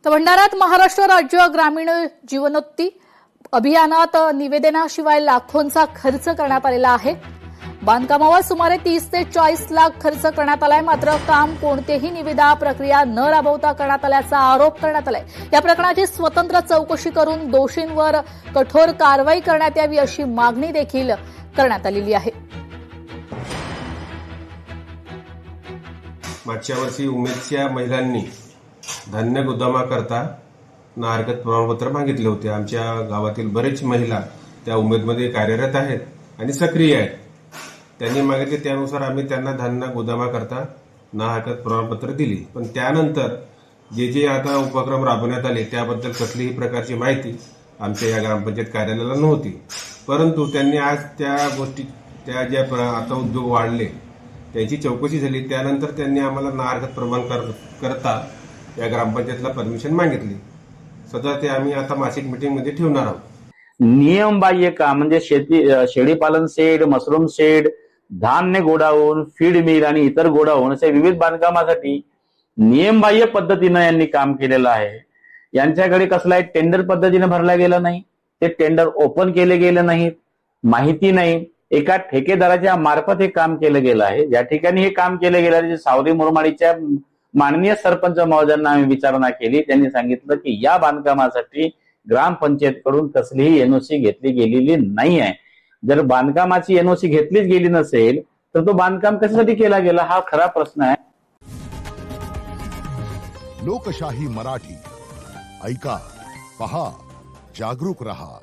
तर भंडाऱ्यात महाराष्ट्र राज्य ग्रामीण जीवनोन्नती अभियानात निवेदनाशिवाय लाखोंचा खर्च करण्यात आलेला आहे। बांधकामावर सुमारे 30 ते 40 लाख खर्च करण्यात आलाय। मात्र काम कोणतेही निविदा प्रक्रिया न राबवता करण्यात आल्याचा आरोप करण्यात आलाय। या प्रकरणाची स्वतंत्र चौकशी करून दोषींवर कठोर कारवाई करण्यात यावी अशी मागणी देखील करण्यात आलेली आहे। मागच्या वर्षी उमेदच्या महिलांनी धान्य गोदामाकरता ना हरकत प्रमाणपत्र मागितले होते। आमच्या गावातील बरेच महिला त्या उमेदमध्ये कार्यरत आहेत आणि सक्रिय आहेत। त्यांनी मागितले त्यानुसार आम्ही त्यांना धान्य गोदामाकरता ना हरकत प्रमाणपत्र दिली। पण त्यानंतर जे आता उपक्रम राबवण्यात आले त्याबद्दल कसलीही प्रकारची माहिती आमच्या या ग्रामपंचायत कार्यालयाला नव्हती। परंतु त्यांनी आज त्या गोष्टी ज्या आता उद्योग वाढले त्याची चौकशी झाली। त्यानंतर त्यांनी आम्हाला ना हरकत प्रमाणपत्र या ग्रामपंचायतला परमिशन मागितली। सध्या ते आम्ही आता मासिक मीटिंगमध्ये ठेवणार आहोत। नियमबाह्य काम म्हणजे शेळीपालन शेड, मशरूम शेड, धान्य गोडाऊन, फीड मिल आणि इतर गोडाऊन असे विविध बांधकामासाठी नियमबाह्य पद्धतीने यांनी काम केलेलं आहे। यांच्याकडे कसलाही टेंडर पद्धतीने भरला गेला नाही, ते टेंडर ओपन केले गेले नाहीत, माहिती नाही, एका ठेकेदाराच्या मार्फत हे काम केलं गेलं आहे। ज्या ठिकाणी हे काम केलं गेलं आहे सावरी मुरमाडीच्या माननीय सरपंच महोदयांना आम्ही विचारणा केली। त्यांनी सांगितलं की या बांधकामासाठी ग्रामपंचायतकडून कसलीही एनओसी घेतली गेलेली नाही आहे। जर बांधकामाची एनओसी घेतलीच गेली नसेल तर तो बांधकाम कशासाठी केला गेला हा खरा प्रश्न आहे। लोकशाही मराठी ऐका, पहा, जागरूक रहा।